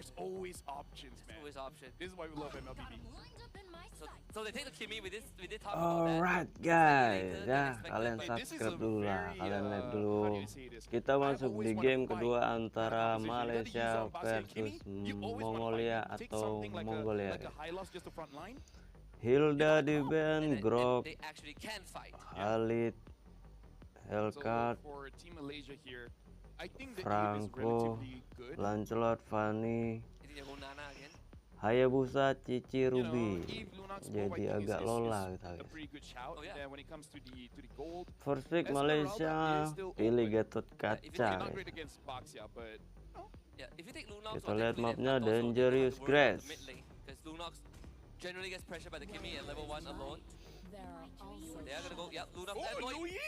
there's always options, man. Always option. This is why we love MLBB. So they take the Kimi with this. We did talk about that. Alright guys, ya kalian subscribe dulu lah, kalian like dulu. Kita masuk di game kedua antara Malaysia versus Mongolia atau Mongolia. Hilda di band, Grok, Khalid, Hellcat, Franco, Lancelot, Fanny, Hayabusa, Cici, Ruby. Jadi agak lola kita guys. First pick Malaysia, pilih Gatot Kaca. Kita lihat mapnya Dangerous Grass. Generally gets pressured by the Kimi at level 1 alone. They are gonna go. Yeah, Lunox.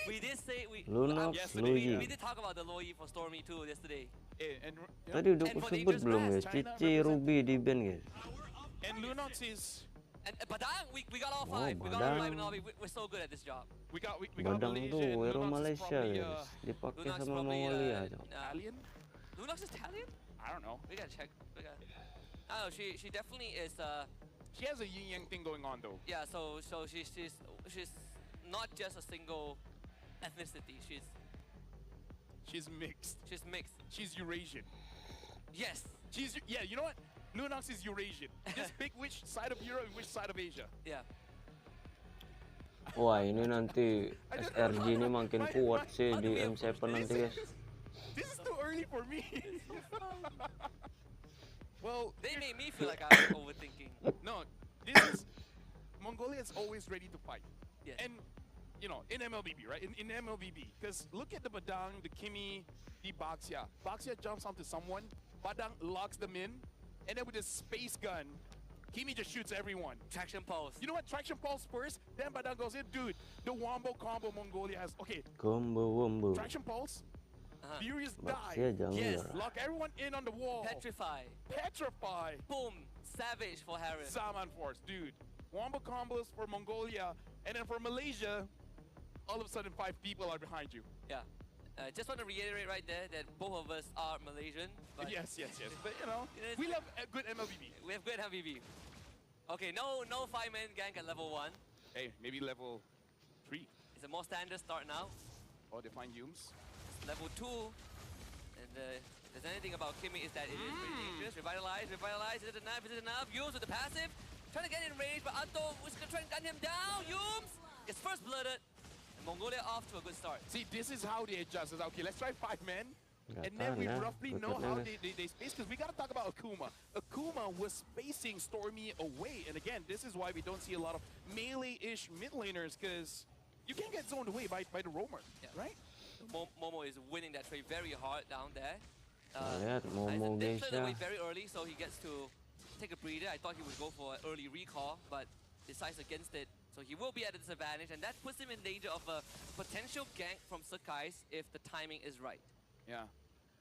We did say Lunox, Luyi. We did talk about the Loyi for Stormy too yesterday. Tadi udah kusebut belum guys? Cici, Ruby di band guys. And Lunox is. And Badang, we got all 5. We got all 5 in lobby. We're so good at this job. We got Badang Malaysia. tuh hero Malaysia guys. Dipakai sama Mongolia. Italian? Lunox is Italian? I don't know. We gotta check. Oh, she definitely is. She has a yin yang thing going on though. Yeah, so she's not just a single ethnicity. She's mixed. She's mixed. She's Eurasian. Yes. Yeah. You know what? Lunox is Eurasian. Just pick which side of Europe and which side of Asia. Yeah. Wah ini nanti Srg ini makin kuat sih di M7 nanti guys. This is too early for me. Well, they made me feel like I was overthinking. No, this is Mongolia is always ready to fight. Yeah. And you know, in MLBB, right? In MLBB, because look at the Badang, the Kimi, the Baxia. Baxia jumps onto someone, Badang locks them in, and then with a space gun, Kimi just shoots everyone. Traction pulse. You know what? Traction pulse first, then Badang goes in. Dude, the wombo combo Mongolia has. Okay. Combo wombo. Traction pulse. Furious dive. Yes. Lock everyone in on the wall. Petrify. Boom. Savage for Harris. Saman Force, dude. Wombo combos for Mongolia, and then for Malaysia, all of a sudden 5 people are behind you. Yeah. Just want to reiterate right there that both of us are Malaysian. But yes. But you know, we love a good MLBB. We have good MLBB. Okay, no 5-man gank at level 1. Hey, maybe level 3. It's a more standard start now. Oh, they find Yums. Level 2. And if there's anything about Kimi is that it is pretty dangerous. Revitalize. Is it enough? Yums with the passive. Trying to get in range, but Anto was going to try and gun him down. Yums gets first blooded. Mongolia off to a good start. See, this is how they adjust. Okay, let's try 5 men. And then we roughly know how they space, because we got to talk about Akuma. Akuma was spacing Stormy away. And again, this is why we don't see a lot of melee-ish mid laners, because you can't get zoned away by the roamer, right? Momo is winning that trade very hard down there. Momo they cleared away very early, so he gets to take a breather. I thought he would go for an early recall, but decides against it. So he will be at a disadvantage, and that puts him in danger of a potential gank from Sakai's if the timing is right. Yeah.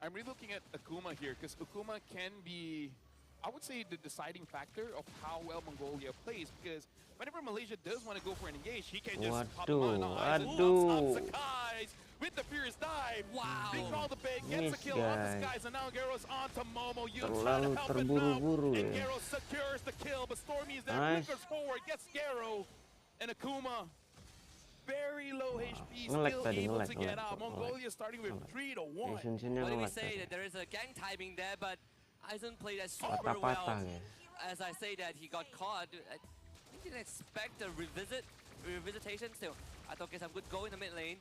I'm really looking at Akuma here, because Akuma can be, I would say, the deciding factor of how well Mongolia plays, because whenever Malaysia does want to go for an engage, he can just pop him on the eyes. Sakai's with the furious dive. Wow. They call the bait, gets the kill on the skies, and now Garo's onto Momo. You trying to help him out, and Garo secures the kill, but Stormy is there, flickers forward, gets Garo, and Akuma, very low HP, still able to get out. Mongolia starting with 3-1. What do we say? That there is a gang timing there, but Aizen played that super well. As I say that he got caught, I didn't expect a revisitation still. I thought, okay, some good go in the mid lane.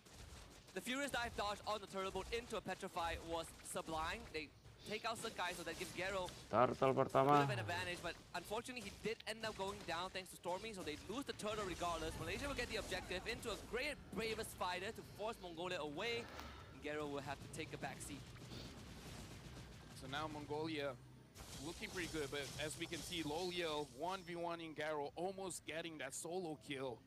The Furious Dive dodge on the turtle boat into a Petrify was sublime. They take out Sakai, so that gives Garo a bit of an advantage, but unfortunately he did end up going down thanks to Stormy, so they lose the turtle regardless. Malaysia will get the objective into a great bravest fighter to force Mongolia away, and Garo will have to take a back seat. So now Mongolia looking pretty good, but as we can see, Loliel 1v1ing Garo, almost getting that solo kill.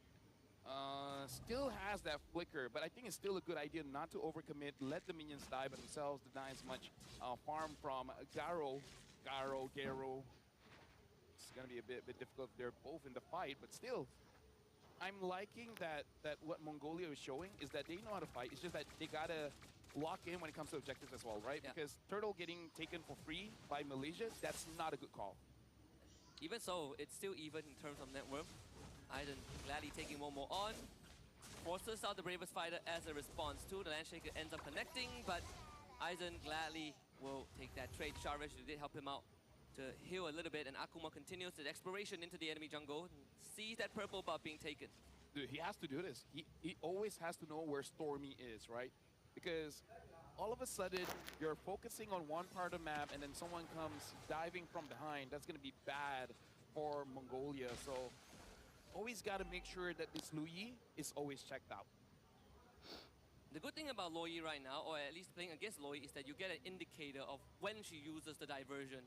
Still has that flicker, but I think it's still a good idea not to overcommit, let the minions die by themselves, deny as much farm from Garo. It's gonna be a bit difficult if they're both in the fight, but still, I'm liking that what Mongolia is showing is that they know how to fight. It's just that they gotta lock in when it comes to objectives as well, right? Yeah. Because Turtle getting taken for free by Malaysia, that's not a good call. Even so, it's still even in terms of net worth. Eisen gladly taking one more on. Forces out the bravest fighter as a response to. The Landshaker ends up connecting, but Eisen gladly will take that trade. Sharvish did help him out to heal a little bit, and Akuma continues the exploration into the enemy jungle. Sees that purple buff being taken. Dude, he has to do this. He always has to know where Stormy is, right? Because all of a sudden, you're focusing on one part of the map, and then someone comes diving from behind. That's going to be bad for Mongolia. So always got to make sure that this Luyi is always checked out. The good thing about Luyi right now, or at least playing against Luyi, is that you get an indicator of when she uses the diversion.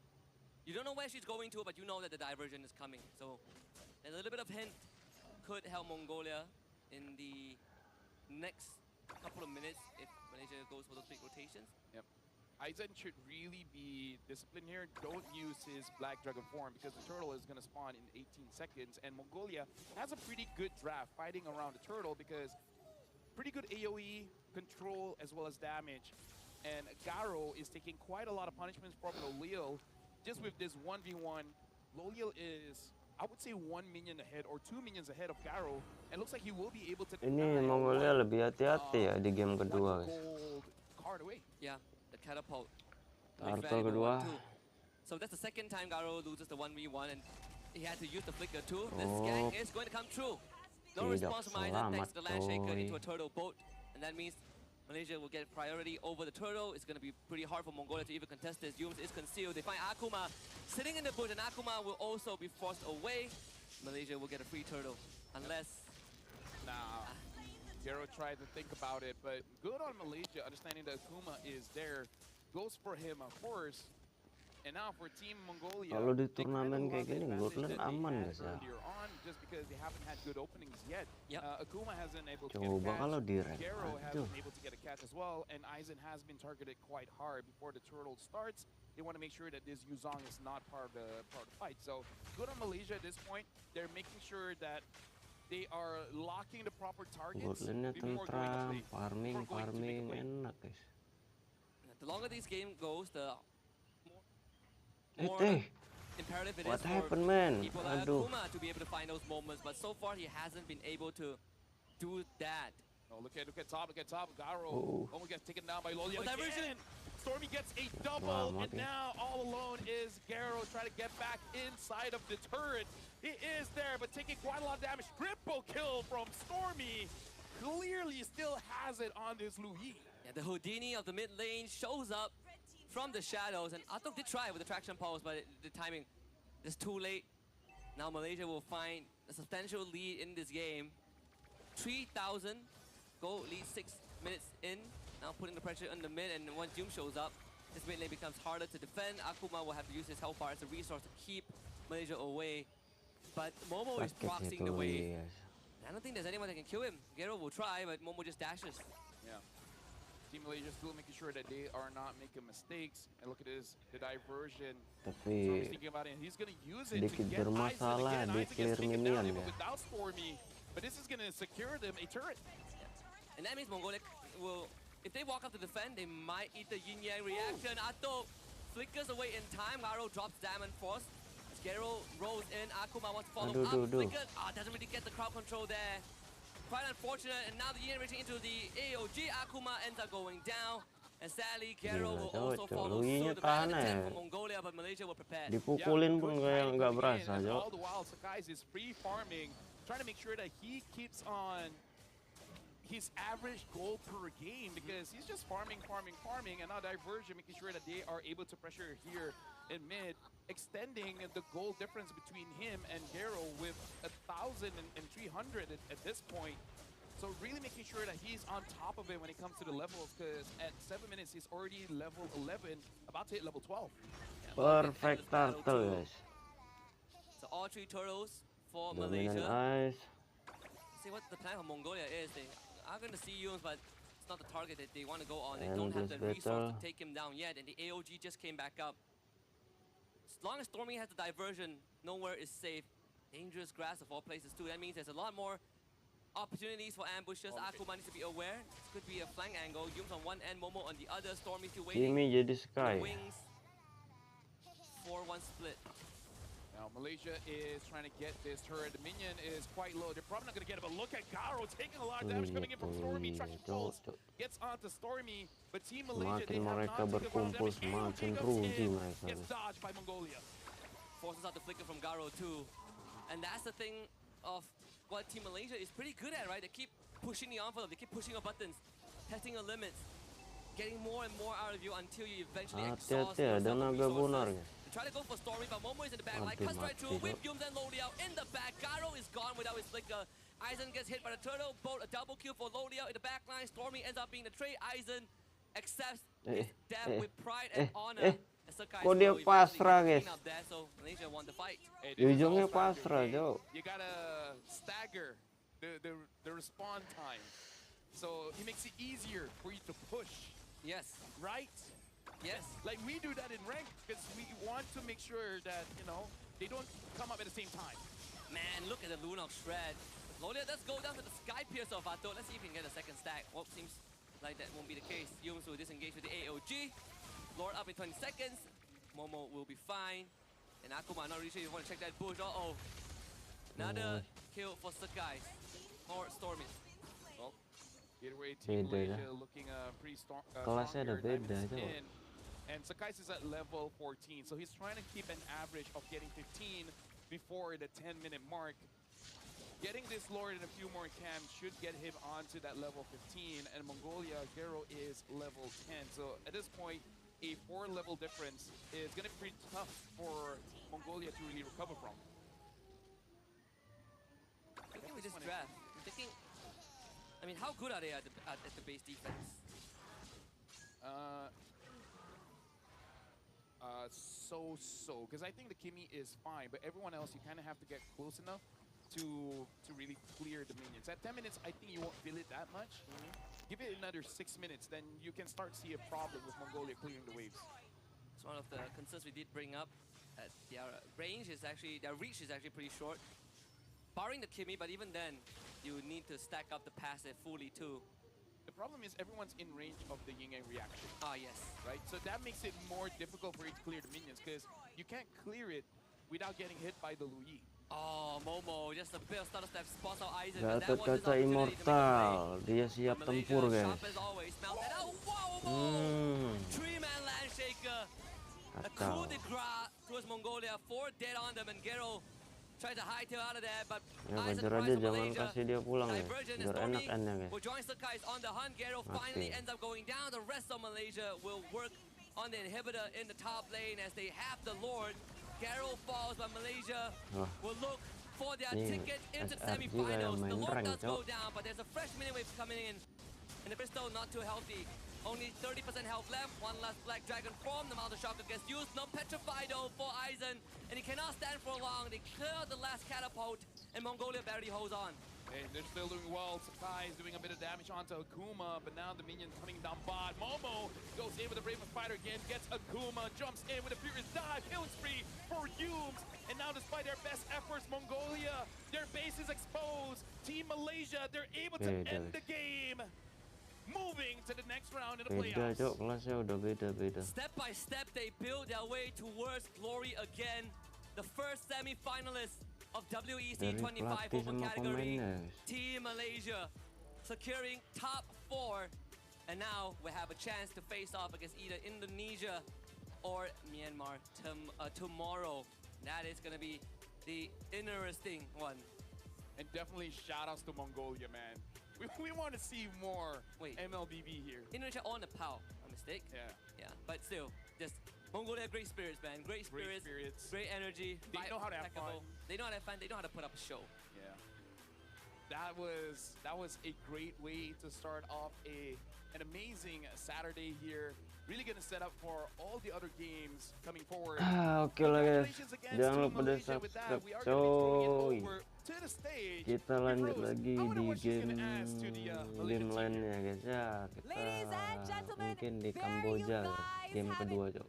You don't know where she's going to, but you know that the diversion is coming. So a little bit of hint could help Mongolia in the next couple of minutes if Malaysia goes for those big rotations. Yep. Eisen should really be disciplined here. Don't use his Black Dragon form because the turtle is going to spawn in 18 seconds. And Mongolia has a pretty good draft fighting around the turtle because pretty good AoE control as well as damage. And Garo is taking quite a lot of punishments from Loliel. Just with this 1v1, Loliel is, I would say, 1 minion ahead or 2 minions ahead of Garo. And looks like he will be able to... Ini Mongolia lebih hati-hati ya di game kedua, guys. Yeah, the catapult. Turtle kedua. So that's the second time Garo loses the 1v1 and he had to use the flicker too. This gang is going to come true. No response from Eisen thanks to the Landshaker into a turtle boat. And that means Malaysia will get priority over the turtle. It's going to be pretty hard for Mongolia to even contest this. Yums is concealed. They find Akuma sitting in the bush, and Akuma will also be forced away. Malaysia will get a free turtle, unless... Nah, Garo tried to think about it, but good on Malaysia, understanding that Akuma is there. Goes for him, of course. And now for Team Mongolia, kalau di turnamen kayak gini, Gordon aman guys ya. Just because they haven't had good openings yet. Yep. Akuma hasn't been able to Coba get a kalau catch. di rank, Garo hasn't aduh. been able to get a catch as well, and Eisen has been targeted quite hard before the turtle starts. They want to make sure that this Yuzong is not part of the fight. So good on Malaysia at this point. They're making sure that they are locking the proper targets. Gordonnya tentram, farming enak guys. The longer this game goes, the more imperative it what is happened, for man? people like Aduh. Akuma to be able to find those moments. But so far, he hasn't been able to do that. Oh, look at top. Garo almost gets taken down by Loliel again. Stormy gets a double, and now all alone is Garo trying to get back inside of the turret. He is there, but taking quite a lot of damage. Triple kill from Stormy. Clearly still has it on this Luyi. Yeah, the Houdini of the mid lane shows up from the shadows, and Atok did try with the traction pulse, but the timing is too late. Now Malaysia will find a substantial lead in this game. 3,000 gold lead 6 minutes in. Now putting the pressure on the mid, and once Doom shows up, this mid lane becomes harder to defend. Akuma will have to use his health bar as a resource to keep Malaysia away. But Momo is proxying the wave. I don't think there's anyone that can kill him. Garo will try, but Momo just dashes. Yeah. Team Malaysia still making sure that they are not making mistakes. And look at this, the diversion. Tapi thinking about it. He's going to use it dikit to get bermasalah di clear minion ya. Without Stormy, but this is going to secure them a turret. Yeah. And that means Mongolia will, if they walk up to defend, they might eat the yin-yang reaction. Ato flickers away in time. Garo drops Diamond Force. As Garo rolls in, Akuma wants to follow up. Flickers, doesn't really get the crowd control there. Quite unfortunate, and now the yin reaching into the AOG. Akuma ends up going down, and sadly, Garo will also follow suit. The bad attempt from Mongolia, but Malaysia were prepared. Dipukulin pun kayak nggak berasa, Jo. All the while, Sakai is free farming, trying to make sure that he keeps on his average goal per game because he's just farming, and now Diversion making sure that they are able to pressure here in mid, extending the goal difference between him and Garo with 1,300 at this point. So really making sure that he's on top of it when it comes to the levels, because at 7 minutes he's already level 11, about to hit level 12. Perfect turtle guys. So all 3 turtles for Dominant Malaysia. eyes. See what the plan for Mongolia is. They are going to see Yums, but it's not the target that they want to go on. They don't have the resource to take him down yet, and the AOG just came back up. As long as Stormy has the diversion, nowhere is safe. Dangerous grass of all places too. That means there's a lot more opportunities for ambushes. Akuma needs to be aware. This could be a flank angle. Yums on one end, Momo on the other. Stormy still waiting. Kimi jadi Sky. Wings. 4-1 split. Now Malaysia is trying to get this turret. The minion is quite low. They're probably not going to get it, but look at Garo taking a lot of damage coming in from Stormy. Trying to pulse. Gets onto Stormy, but Team Malaysia, they have mereka not berkumpul, semakin rugi mereka. Gets dodged by Mongolia. Forces out the flicker from Garo too. And that's the thing of what Team Malaysia is pretty good at, right? They keep pushing the envelope, they keep pushing your buttons, testing your limits, getting more and more out of you until you eventually exhaust ada naga bonar. They try to go for Stormy, but Momo is in the back line, cuts right through, whip Yums and Lodiao in the back. Garo is gone without his flicker. Aizen gets hit by the turtle, both a double kill for Lodiao in the back line. Stormy ends up being the trade. Aizen accepts his death with pride and honor. Kok dia pasrah, guys? So Malaysia won the fight. Ujungnya pasrah, Jo. You gotta stagger the respawn time, so it makes it easier for you to push. Yes. Right? Yes. Like we do that in rank because we want to make sure that, you know, they don't come up at the same time. Man, look at the Lunok shred. Lodia does go down to the Sky Piercer of Vato. Let's see if he can get a second stack. Well, seems like that won't be the case. Yums will disengage with the AOG. Lord up in 20 seconds. Momo will be fine. And Akuma, not really sure you want to check that bush. Uh-oh. Another kill for Sakai. Or Stormy. Well, either way, Team Malaysia looking pretty strong. Kelasnya ada beda, Jo. And Sakai is at level 14, so he's trying to keep an average of getting 15 before the 10-minute mark. Getting this Lord in a few more camps should get him onto that level 15, and Mongolia, Garo is level 10. So at this point, a 4-level difference is going to be pretty tough for Mongolia to really recover from. Thinking with this draft, I'm thinking, I mean, how good are they at the base defense? So, because I think the Kimi is fine, but everyone else, you kind of have to get close enough to really clear the minions. At 10 minutes, I think you won't feel it that much. Give it another 6 minutes, then you can start to see a problem with Mongolia clearing the waves. It's one of the concerns we did bring up. Their range is actually, their reach is actually pretty short. Barring the Kimi, but even then, you need to stack up the passive fully too. The problem is everyone's in range of the yin-yang reaction. Ah, yes. Right? So that makes it more difficult for you to clear the minions, because you can't clear it without getting hit by the Lu Yi. Oh, Momo, just a bit of stutter step, spots out Aizen. Gatot kaca immortal, dia siap tempur, guys. Three-man land shaker. A coup de grace towards Mongolia, 4 dead on them, and Gero tried to hightail out of there, but Aizen aja jangan kasih dia pulang, ya. Biar enak endnya, guys. Join Sakai on the hunt. Gero finally ends up going down. The rest of Malaysia will work on the inhibitor in the top lane as they have the Lord. Garo falls, but Malaysia will look for their ticket into the semi-finals. The Lord does go down, but there's a fresh mini wave coming in. And the Bristol not too healthy. Only 30% health left. One last Black Dragon form. The Mount of Shocker gets used. No Petrify though for Aizen. And he cannot stand for long. They clear the last catapult. And Mongolia barely holds on. And they're still doing well. Sakai is doing a bit of damage onto Akuma, but now the minion coming down bot. Momo goes in with a Brave Spider again, gets Akuma, jumps in with a furious dive, killing spree for Yums. And now despite their best efforts, Mongolia, their base is exposed. Team Malaysia, they're able to end the game. Moving to the next round in the playoffs. Kelasnya udah beda. Step by step, they build their way towards glory again. The first semi-finalist of WEC 25 open category, Team Malaysia, securing top 4. And now we have a chance to face off against either Indonesia or Myanmar tomorrow. That is going to be the interesting one. And definitely shout-outs to Mongolia, man. We want to see more Mlbb here. Indonesia on the POW, a mistake. Yeah, but still, just Mongolia, great spirits, man. Great spirits, great energy. They know how to have fun. They know how to have fun. They know how to put up a show. Yeah, that was a great way to start off an amazing Saturday here. Really gonna set up for all the other games coming forward. Oke lah, guys. Jangan lupa di subscribe, coy. Kita lanjut lagi di game lainnya, guys ya. Kita mungkin di Kamboja, game kedua, coy.